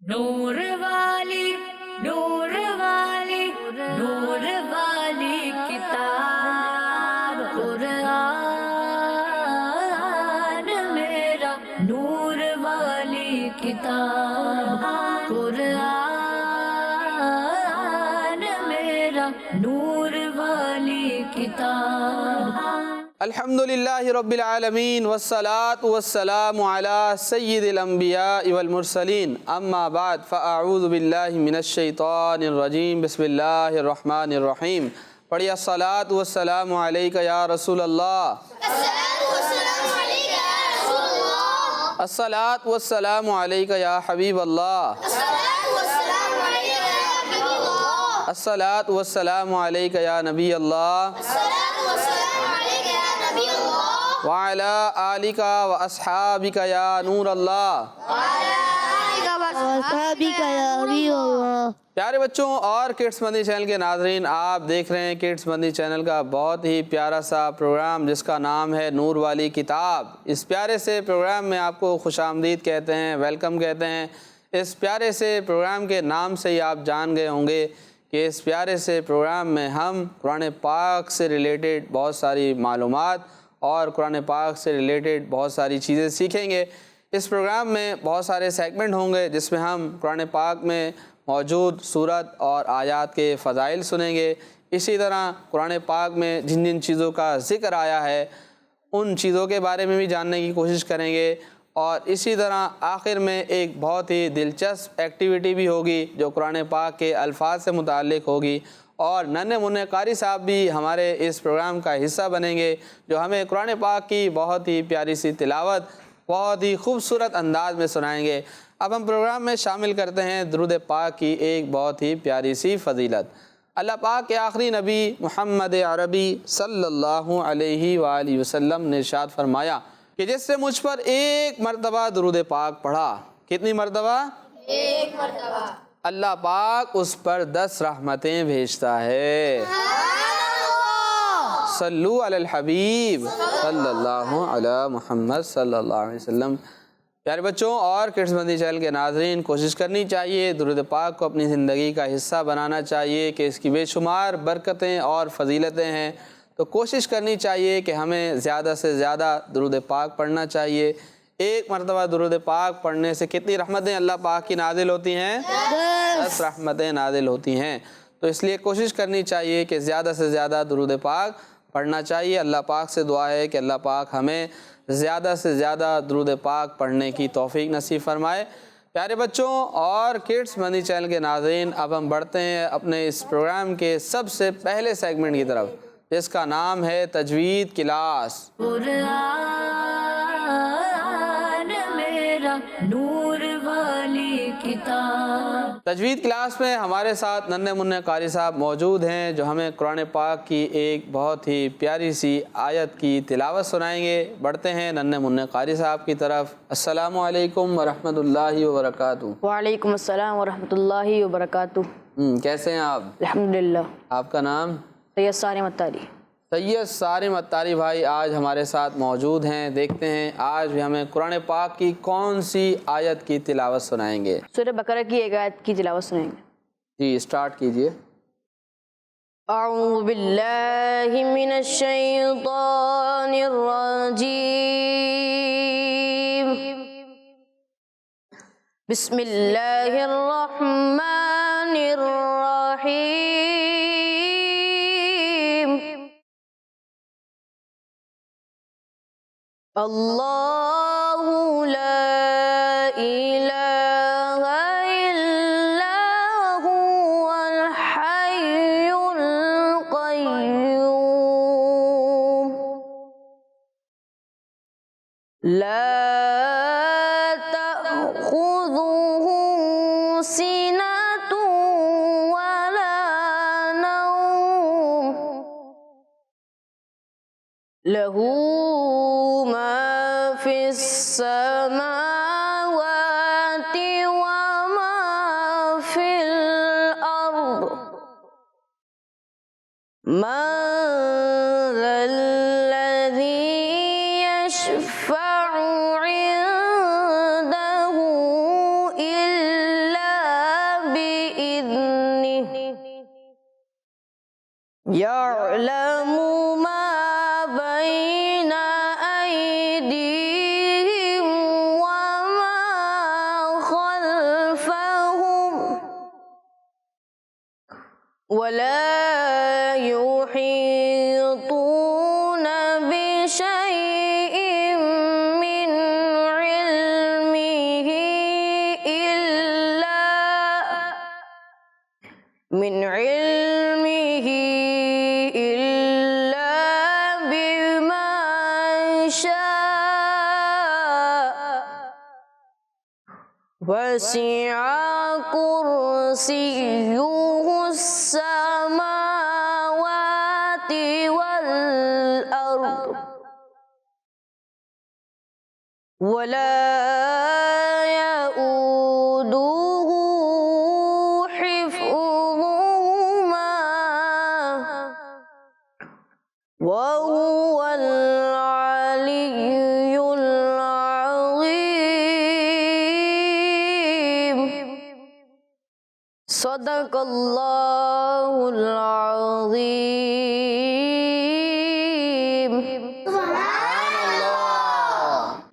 نور والی نور والی نور والی کتاب قرآن میرا نور والی کتاب قرآن میرا نور والی کتاب. الحمدللہ رب العالمین والصلاة والسلام علی سید الانبیاء والمرسلین اما بعد فاعوذ باللہ من الشیطان الرجیم بسم اللہ الرحمن الرحیم. پڑھیے الصلاة والسلام علیکہ یا رسول اللہ، الصلاة والسلام علیکہ یا حبیب اللہ، الصلاة والسلام علیکہ یا نبی اللہ، وعلی آلک و اصحابک یا نور اللہ. پیارے بچوں اور کڈس مدنی چینل کے ناظرین، آپ دیکھ رہے ہیں کڈس مدنی چینل کا بہت ہی پیارا سا پروگرام جس کا نام ہے نور والی کتاب. اس پیارے سے پروگرام میں آپ کو خوش آمدید کہتے ہیں، ویلکم کہتے ہیں. اس پیارے سے پروگرام کے نام سے ہی آپ جان گئے ہوں گے کہ اس پیارے سے پروگرام میں ہم قرآن پاک سے ریلیٹڈ بہت ساری معلومات اور قرآن پاک سے ریلیٹڈ بہت ساری چیزیں سیکھیں گے. اس پروگرام میں بہت سارے سیگمنٹ ہوں گے جس میں ہم قرآن پاک میں موجود صورت اور آیات کے فضائل سنیں گے. اسی طرح قرآن پاک میں جن جن چیزوں کا ذکر آیا ہے ان چیزوں کے بارے میں بھی جاننے کی کوشش کریں گے. اور اسی طرح آخر میں ایک بہت ہی دلچسپ ایکٹیویٹی بھی ہوگی جو قرآن پاک کے الفاظ سے متعلق ہوگی. اور ننھے منھے قاری صاحب بھی ہمارے اس پروگرام کا حصہ بنیں گے جو ہمیں قرآن پاک کی بہت ہی پیاری سی تلاوت بہت ہی خوبصورت انداز میں سنائیں گے. اب ہم پروگرام میں شامل کرتے ہیں درود پاک کی ایک بہت ہی پیاری سی فضیلت. اللہ پاک کے آخری نبی محمد عربی صلی اللہ علیہ وآلہ وسلم نے ارشاد فرمایا کہ جس سے مجھ پر ایک مرتبہ درود پاک پڑھا، کتنی مرتبہ؟ ایک مرتبہ، اللہ پاک اس پر 10 رحمتیں بھیجتا ہے. صلو علی الحبیب صلی اللہ علی محمد صلی اللہ علیہ وسلم. پیارے بچوں اور کڈس مدنی چینل کے ناظرین، کوشش کرنی چاہیے درود پاک کو اپنی زندگی کا حصہ بنانا چاہیے کہ اس کی بے شمار برکتیں اور فضیلتیں ہیں. تو کوشش کرنی چاہیے کہ ہمیں زیادہ سے زیادہ درود پاک پڑھنا چاہیے. ایک مرتبہ درود پاک پڑھنے سے کتنی رحمتیں اللہ پاک کی نازل ہوتی ہیں؟ 10 رحمتیں نازل ہوتی ہیں. تو اس لیے کوشش کرنی چاہیے کہ زیادہ سے زیادہ درود پاک پڑھنا چاہیے. اللہ پاک سے دعا ہے کہ اللہ پاک ہمیں زیادہ سے زیادہ درود پاک پڑھنے کی توفیق نصیب فرمائے. پیارے بچوں اور کڈس مدنی چینل کے ناظرین، اب ہم بڑھتے ہیں اپنے اس پروگرام کے سب سے پہلے سیگمنٹ کی طرف جس کا نام ہے تجوید کلاس. قرآن میرا نور والی کتاب. تجوید کلاس میں ہمارے ساتھ ننھے منھے قاری صاحب موجود ہیں جو ہمیں قرآن پاک کی ایک بہت ہی پیاری سی آیت کی تلاوت سنائیں گے. بڑھتے ہیں ننھے منھے قاری صاحب کی طرف. السلام علیکم ورحمۃ اللہ وبرکاتہ. وعلیکم السلام ورحمۃ اللہ وبرکاتہ. کیسے ہیں آپ؟ الحمدللہ. آپ کا نام؟ سید صارم اتاری. سید صارم اتاری بھائی آج ہمارے ساتھ موجود ہیں. دیکھتے ہیں آج بھی ہمیں قرآن پاک کی کون سی آیت کی تلاوت سنائیں گے. سورہ بقرہ کی ایک آیت کی تلاوت سنیں گے. جی اسٹارٹ کیجئے. اعوذ باللہ من الشیطان الرجیم، بسم اللہ الرحمن الرحیم. اللہ لا الہ الا هو الحی القیوم، لا تأخذه سنة ولا نوم، له ما في السماوات وما في الأرض، من ذا الذي يشفع عنده إلا يعلم ما بين أيديهم وما خلفهم ولا يحيطون بشيء من علمه إلا بما شاء وسع كرسيه السماوات والأرض ولا يؤوده حفظهما وهو العلي العظيم صدق الله العظيم.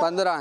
15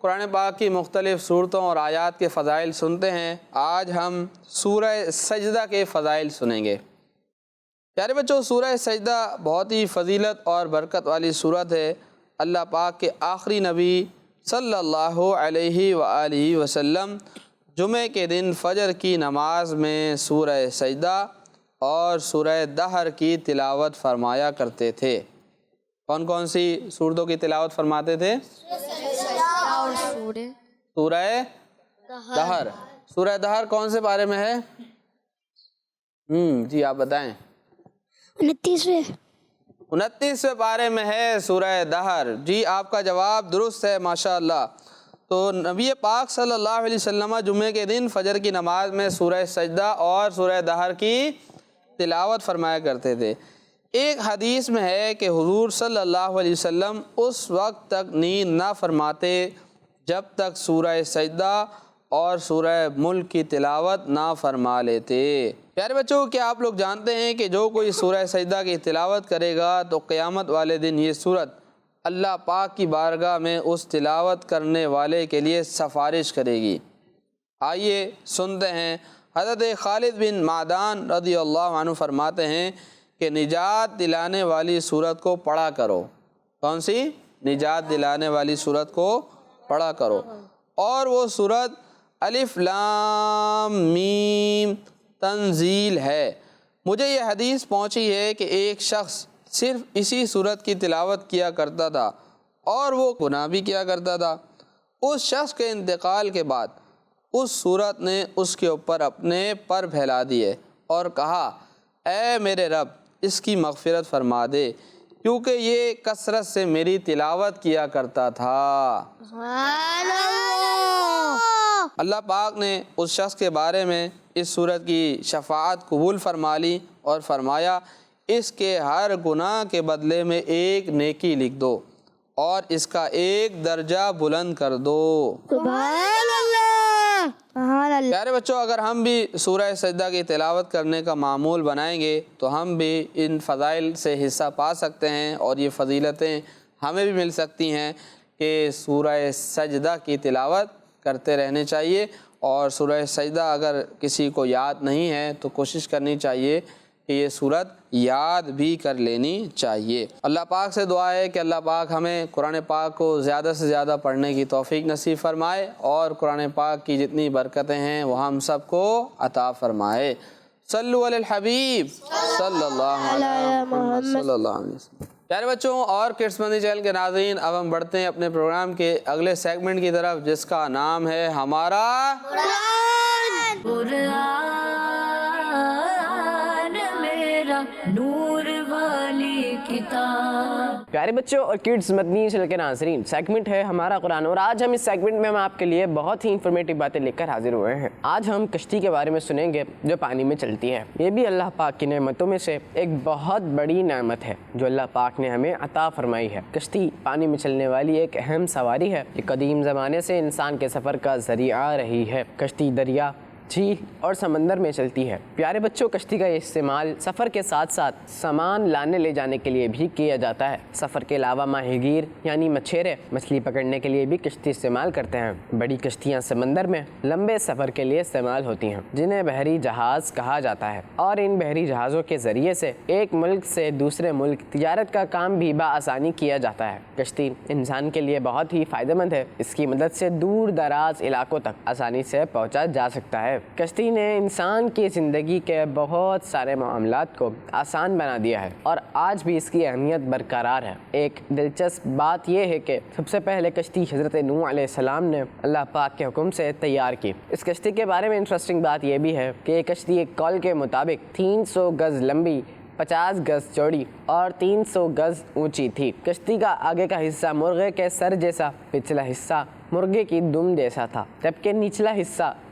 قرآن پاک کی مختلف صورتوں اور آیات کے فضائل سنتے ہیں۔ آج ہم سورہ سجدہ کے فضائل سنیں گے۔ پیارے بچوں، سورہ سجدہ بہت ہی فضیلت اور برکت والی صورت ہے۔ اللہ پاک کے آخری نبی صلی اللہ علیہ وآلہ وسلم جمعہ کے دن فجر کی نماز میں سورہ سجدہ اور سورہ دہر کی تلاوت فرمایا کرتے تھے۔ کون کون سی صورتوں کی تلاوت فرماتے تھے؟ سورہ دہر۔ سورہ دہر کون سے پارے میں ہے؟ جی آپ بتائیں۔ 29ویں پارے میں ہے سورہ دہر۔ جی آپ کا جواب درست ہے، ماشاءاللہ۔ تو نبی پاک صلی اللہ علیہ وسلم جمعے کے دن فجر کی نماز میں سورہ سجدہ اور سورہ دہر کی تلاوت فرمایا کرتے تھے۔ ایک حدیث میں ہے کہ حضور صلی اللہ علیہ وسلم اس وقت تک نیند نہ فرماتے جب تک سورہ سجدہ اور سورہ ملک کی تلاوت نہ فرما لیتے۔ پیارے بچوں، کیا آپ لوگ جانتے ہیں کہ جو کوئی سورہ سجدہ کی تلاوت کرے گا تو قیامت والے دن یہ سورت اللہ پاک کی بارگاہ میں اس تلاوت کرنے والے کے لیے سفارش کرے گی۔ آئیے سنتے ہیں۔ حضرت خالد بن معدان رضی اللہ عنہ فرماتے ہیں کہ نجات دلانے والی سورت کو پڑھا کرو۔ کون سی؟ نجات دلانے والی سورت کو پڑھا کرو۔ اور وہ سورت الف لام میم تنزیل ہے۔ مجھے یہ حدیث پہنچی ہے کہ ایک شخص صرف اسی سورت کی تلاوت کیا کرتا تھا اور وہ گناہ بھی کیا کرتا تھا۔ اس شخص کے انتقال کے بعد اس سورت نے اس کے اوپر اپنے پر پھیلا دیے اور کہا، اے میرے رب اس کی مغفرت فرما دے کیونکہ یہ کثرت سے میری تلاوت کیا کرتا تھا۔ اللہ پاک نے اس شخص کے بارے میں اس سورت کی شفاعت قبول فرما لی اور فرمایا، اس کے ہر گناہ کے بدلے میں ایک نیکی لکھ دو اور اس کا ایک درجہ بلند کر دو۔ سبحان اللہ، سبحان اللہ۔ پیارے بچوں، اگر ہم بھی سورہ سجدہ کی تلاوت کرنے کا معمول بنائیں گے تو ہم بھی ان فضائل سے حصہ پا سکتے ہیں اور یہ فضیلتیں ہمیں بھی مل سکتی ہیں کہ سورہ سجدہ کی تلاوت کرتے رہنے چاہیے۔ اور سورہ سجدہ اگر کسی کو یاد نہیں ہے تو کوشش کرنی چاہیے کہ یہ سورت یاد بھی کر لینی چاہیے۔ اللہ پاک سے دعا ہے کہ اللہ پاک ہمیں قرآن پاک کو زیادہ سے زیادہ پڑھنے کی توفیق نصیب فرمائے اور قرآن پاک کی جتنی برکتیں ہیں وہ ہم سب کو عطا فرمائے۔ صلو علی الحبیب صلی اللہ علیہ وسلم۔ پیارے بچوں اور کڈس مدنی چینل کے ناظرین، اب ہم بڑھتے ہیں اپنے پروگرام کے اگلے سیگمنٹ کی طرف جس کا نام ہے ہمارا قرآن میرا نور والی کتاب۔ پیارے بچوں اور کڈس مدنی چینل کے ناظرین، سیگمنٹ ہے ہمارا قرآن، اور آج ہم اس سیگمنٹ میں ہم آپ کے لیے بہت ہی انفارمیٹیو باتیں لے کر حاضر ہوئے ہیں۔ آج ہم کشتی کے بارے میں سنیں گے جو پانی میں چلتی ہے۔ یہ بھی اللہ پاک کی نعمتوں میں سے ایک بہت بڑی نعمت ہے جو اللہ پاک نے ہمیں عطا فرمائی ہے۔ کشتی پانی میں چلنے والی ایک اہم سواری ہے۔ یہ قدیم زمانے سے انسان کے سفر کا ذریعہ رہی ہے۔ کشتی دریا، جھیل اور سمندر میں چلتی ہے۔ پیارے بچوں، کشتی کا استعمال سفر کے ساتھ ساتھ سامان لانے لے جانے کے لیے بھی کیا جاتا ہے۔ سفر کے علاوہ ماہی گیر یعنی مچھیرے مچھلی پکڑنے کے لیے بھی کشتی استعمال کرتے ہیں۔ بڑی کشتیاں سمندر میں لمبے سفر کے لیے استعمال ہوتی ہیں جنہیں بحری جہاز کہا جاتا ہے، اور ان بحری جہازوں کے ذریعے سے ایک ملک سے دوسرے ملک تجارت کا کام بھی بآسانی کیا جاتا ہے۔ کشتی انسان کے لیے بہت ہی فائدہ مند ہے۔ اس کی مدد سے دور دراز علاقوں تک آسانی سے پہنچا جا سکتا ہے۔ کشتی نے انسان کی زندگی کے بہت سارے معاملات کو آسان بنا دیا ہے اور آج بھی اس کی اہمیت برقرار ہے۔ ایک دلچسپ بات یہ ہے کہ سب سے پہلے کشتی حضرت نوح علیہ السلام نے اللہ پاک کے حکم سے تیار کی۔ اس کشتی کے بارے میں انٹرسٹنگ بات یہ بھی ہے کہ یہ کشتی ایک قول کے مطابق 300 گز لمبی، 50 گز چوڑی اور 300 گز اونچی تھی۔ کشتی کا آگے کا حصہ مرغے کے سر جیسا، پچھلا حصہ مرغے کی دم جیسا تھا، جبکہ نچلا حصہ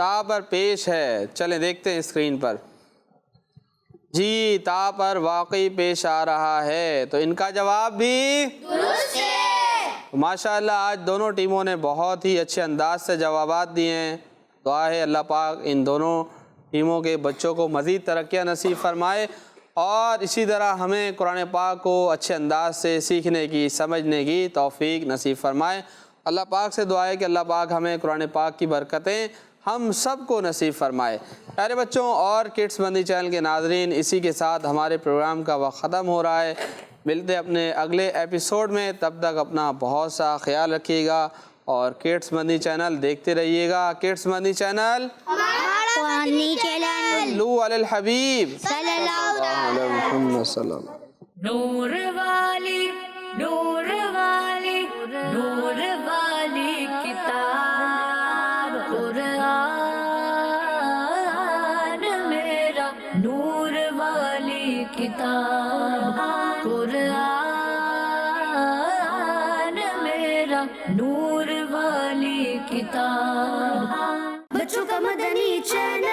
تا پر پیش ہے؟ چلیں دیکھتے ہیں اسکرین پر. جی تا پر واقعی پیش آ رہا ہے. تو ان کا جواب بھی درست ہے. ماشاءاللہ آج دونوں ٹیموں نے بہت ہی اچھے انداز سے جوابات دیے ہیں. دعا ہے اللہ پاک ان دونوں ٹیموں کے بچوں کو مزید ترقیاں نصیب فرمائے اور اسی طرح ہمیں قرآن پاک کو اچھے انداز سے سیکھنے کی سمجھنے کی توفیق نصیب فرمائے. اللہ پاک سے دعا ہے کہ اللہ پاک ہمیں قرآن پاک کی برکتیں ہم سب کو نصیب فرمائے. پیارے بچوں اور کڈس مندی چینل کے ناظرین، اسی کے ساتھ ہمارے پروگرام کا وقت ختم ہو رہا ہے. ملتے اپنے اگلے ایپیسوڈ میں، تب تک اپنا بہت سا خیال رکھیے گا اور کڈس مندی چینل دیکھتے رہیے گا. کڈس مندی چینل قرآنی چینل صلو علی الحبیب صلی اللہ علیہ محمد صلی اللہ. نور والی نور والی نور والی کتاب قرآن میرا نور والی کتاب قرآن میرا نور والی کتاب. بچوں کا مدنی چینل